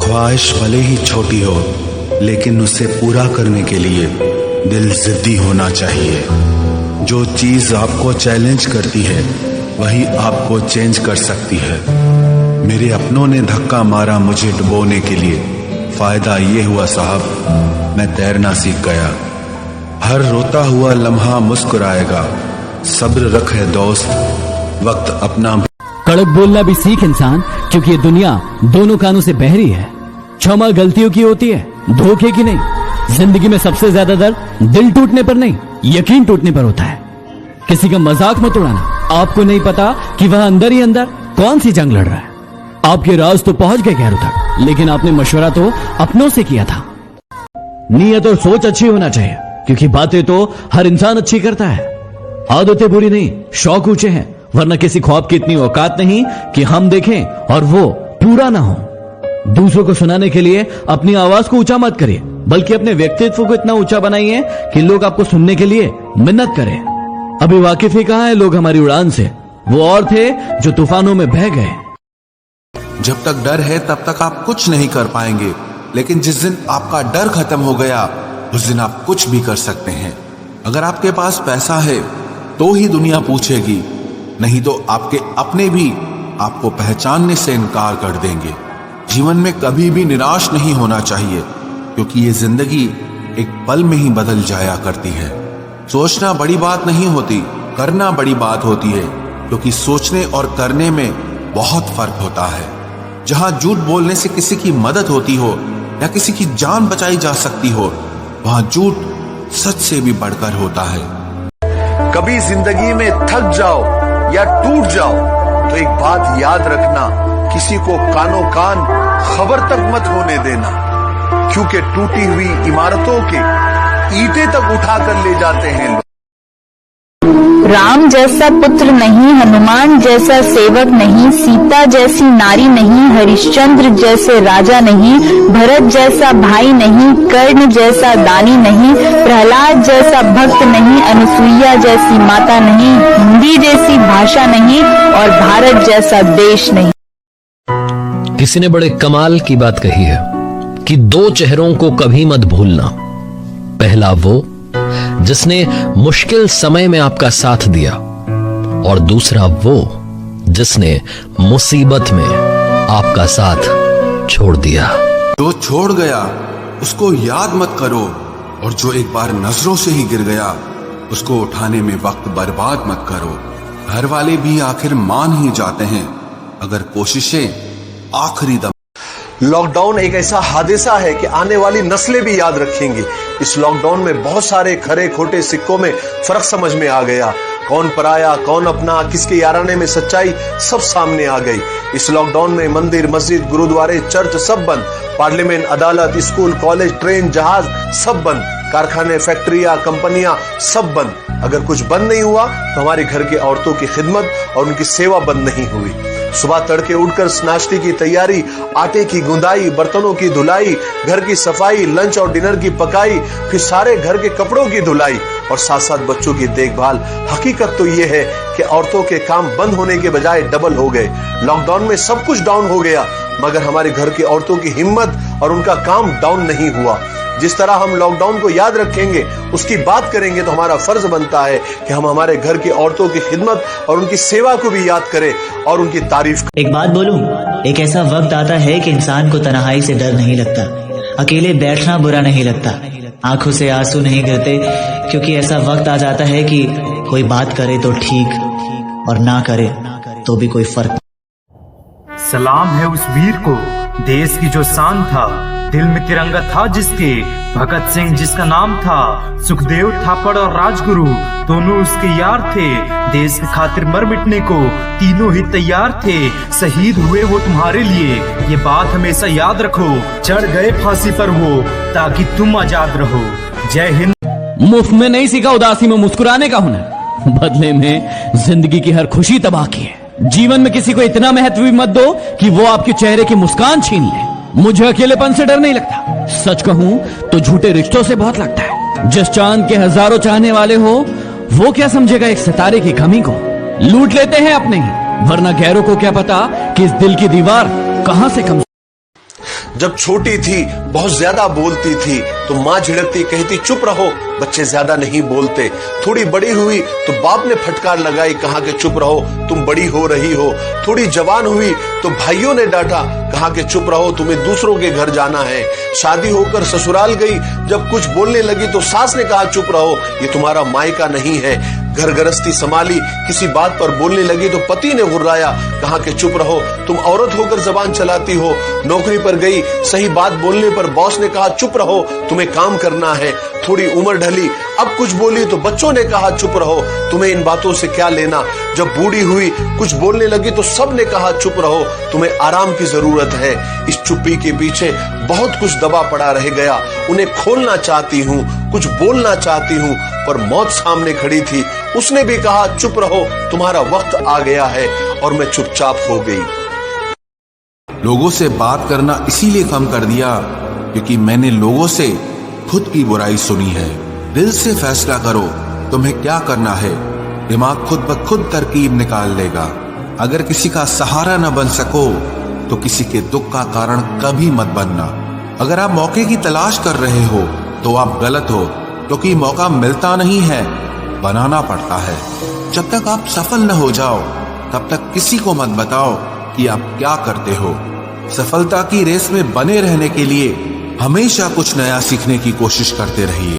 ख्वाहिश भले ही छोटी हो, लेकिन उसे पूरा करने के लिए दिल जिद्दी होना चाहिए। जो चीज आपको चैलेंज करती है वही आपको चेंज कर सकती है। मेरे अपनों ने धक्का मारा मुझे डुबोने के लिए, फायदा ये हुआ साहब मैं तैरना सीख गया। हर रोता हुआ लम्हा मुस्कुराएगा, सब्र रखे दोस्त, वक्त अपना। कड़क बोलना भी सीख इंसान, क्योंकि ये दुनिया दोनों कानों से बहरी है। क्षमा गलतियों की होती है, धोखे की नहीं। जिंदगी में सबसे ज्यादा दर्द दिल टूटने पर नहीं, यकीन टूटने पर होता है। किसी का मजाक मत उड़ाना, आपको नहीं पता कि वह अंदर ही अंदर कौन सी जंग लड़ रहा है। आपके राज तो पहुंच गए गैरों तक, लेकिन आपने मशवरा तो अपनों से किया था। नीयत और सोच अच्छी होना चाहिए, क्योंकि बातें तो हर इंसान अच्छी करता है। आदतें बुरी नहीं, शौक ऊंचे हैं, वरना किसी ख्वाब की इतनी औकात नहीं कि हम देखें और वो पूरा ना हो। दूसरों को सुनाने के लिए अपनी आवाज को ऊंचा मत करिए, बल्कि अपने व्यक्तित्व को इतना ऊंचा बनाइए कि लोग आपको सुनने के लिए मिन्नत करें। अभी वाकिफ ही कहां है लोग हमारी उड़ान से, वो और थे जो तूफानों में बह गए। जब तक डर है तब तक आप कुछ नहीं कर पाएंगे, लेकिन जिस दिन आपका डर खत्म हो गया उस दिन आप कुछ भी कर सकते हैं। अगर आपके पास पैसा है तो ही दुनिया पूछेगी, नहीं तो आपके अपने भी आपको पहचानने से इनकार कर देंगे। जीवन में कभी भी निराश नहीं होना चाहिए, क्योंकि ये जिंदगी एक पल में ही बदल जाया करती है। सोचना बड़ी बात नहीं होती, करना बड़ी बात होती है, क्योंकि सोचने और करने में बहुत फर्क होता है। जहां झूठ बोलने से किसी की मदद होती हो या किसी की जान बचाई जा सकती हो, वहां झूठ सच से भी बढ़कर होता है। कभी जिंदगी में थक जाओ या टूट जाओ तो एक बात याद रखना, किसी को कानो कान खबर तक मत होने देना, क्योंकि टूटी हुई इमारतों के ईंटें तक उठाकर ले जाते हैं लोग। राम जैसा पुत्र नहीं, हनुमान जैसा सेवक नहीं, सीता जैसी नारी नहीं, हरिश्चंद्र जैसे राजा नहीं, भरत जैसा भाई नहीं, कर्ण जैसा दानी नहीं, प्रहलाद जैसा भक्त नहीं, अनुसुईया जैसी माता नहीं, हिंदी जैसी भाषा नहीं और भारत जैसा देश नहीं। किसी ने बड़े कमाल की बात कही है कि दो चेहरों को कभी मत भूलना। पहला वो जिसने मुश्किल समय में आपका साथ दिया, और दूसरा वो जिसने मुसीबत में आपका साथ छोड़ दिया। जो छोड़ गया उसको याद मत करो, और जो एक बार नजरों से ही गिर गया उसको उठाने में वक्त बर्बाद मत करो। घर वाले भी आखिर मान ही जाते हैं अगर कोशिशें आखिरी दम। लॉकडाउन एक ऐसा हादसा है कि आने वाली नस्लें भी याद रखेंगी। इस लॉकडाउन में बहुत सारे खरे खोटे सिक्कों में फर्क समझ में आ गया। कौन पराया कौन अपना, किसके याराने में सच्चाई सब सामने आ गई। इस लॉकडाउन में मंदिर मस्जिद गुरुद्वारे चर्च सब बंद, पार्लियामेंट अदालत स्कूल कॉलेज ट्रेन जहाज सब बंद, कारखाने फैक्ट्रियां कंपनियां सब बंद। अगर कुछ बंद नहीं हुआ तो हमारे घर की औरतों की खिदमत और उनकी सेवा बंद नहीं हुई। सुबह तड़के उठकर नाश्ते की तैयारी, आटे की गुंदाई, बर्तनों की धुलाई, घर की सफाई, लंच और डिनर की पकाई, फिर सारे घर के कपड़ों की धुलाई और साथ साथ बच्चों की देखभाल। हकीकत तो ये है कि औरतों के काम बंद होने के बजाय डबल हो गए। लॉकडाउन में सब कुछ डाउन हो गया, मगर हमारे घर की औरतों की हिम्मत और उनका काम डाउन नहीं हुआ। जिस तरह हम लॉकडाउन को याद रखेंगे, उसकी बात करेंगे, तो हमारा फर्ज बनता है कि हम हमारे घर की औरतों की खिदमत और उनकी सेवा को भी याद करें और उनकी तारीफ। एक बात बोलूं, एक ऐसा वक्त आता है कि इंसान को तन्हाई से डर नहीं लगता, अकेले बैठना बुरा नहीं लगता, आंखों से आंसू नहीं गिरते, क्योंकि ऐसा वक्त आ जाता है कि कोई बात करे तो ठीक और ना करे तो भी कोई फर्क। सलाम है उस वीर को, देश की जो शान था, दिल में तिरंगा था जिसके, भगत सिंह जिसका नाम था, सुखदेव थापड़ और राजगुरु दोनों उसके यार थे। देश की खातिर मर मिटने को तीनों ही तैयार थे, शहीद हुए वो तुम्हारे लिए, ये बात हमेशा याद रखो। चढ़ गए फांसी पर वो ताकि तुम आजाद रहो। जय हिंद। मुफ्त में नहीं सीखा उदासी में मुस्कुराने का हुनर, बदले में जिंदगी की हर खुशी तबाह की है। जीवन में किसी को इतना महत्व भी मत दो कि वो आपके चेहरे की मुस्कान छीन ले। मुझे अकेलेपन से डर नहीं लगता, सच कहूं तो झूठे रिश्तों से बहुत लगता है। जिस चांद के हजारों चाहने वाले हो, वो क्या समझेगा एक सितारे की कमी को। लूट लेते हैं अपने ही, वरना गैरों को क्या पता कि इस दिल की दीवार कहां से कम। जब छोटी थी बहुत ज्यादा बोलती थी तो माँ झिड़कती, कहती चुप रहो, बच्चे ज्यादा नहीं बोलते। थोड़ी बड़ी हुई तो बाप ने फटकार लगाई, कहा कि चुप रहो, तुम बड़ी हो रही हो। थोड़ी जवान हुई तो भाइयों ने डांटा, कहा कि चुप रहो, तुम्हें दूसरों के घर जाना है। शादी होकर ससुराल गई, जब कुछ बोलने लगी तो सास ने कहा चुप रहो, ये तुम्हारा मायका नहीं है। घर गृहस्थी संभाली, किसी बात पर बोलने लगी तो पति ने गुर्राया, कहा कि चुप रहो, तुम औरत होकर जबान चलाती हो। नौकरी पर गई, सही बात बोलने पर बॉस ने कहा चुप रहो, तुम्हें काम करना है। थोड़ी उम्र ढली, अब कुछ बोली तो बच्चों ने कहा चुप रहो, तुम्हें इन बातों से क्या लेना। जब बूढ़ी हुई, कुछ बोलने लगी तो सब ने कहा चुप रहो, तुम्हें आराम की जरूरत है। इस चुप्पी के पीछे बहुत कुछ दबा पड़ा रह गया। उन्हें खोलना चाहती हूँ, कुछ बोलना चाहती हूँ, पर मौत सामने खड़ी थी। उसने भी कहा चुप रहो, तुम्हारा वक्त आ गया है, और मैं चुपचाप हो गई। लोगों से बात करना इसीलिए कम कर दिया क्योंकि मैंने लोगों से खुद की बुराई सुनी है। दिल से फैसला करो तुम्हें क्या करना है, दिमाग खुद ब खुद तरकीब निकाल लेगा। अगर किसी का सहारा न बन सको तो किसी के दुख का कारण कभी मत बनना। अगर आप मौके की तलाश कर रहे हो तो आप गलत हो, क्योंकि मौका मिलता नहीं है, बनाना पड़ता है। जब तक आप सफल न हो जाओ तब तक किसी को मत बताओ कि आप क्या करते हो। सफलता की रेस में बने रहने के लिए हमेशा कुछ नया सीखने की कोशिश करते रहिए।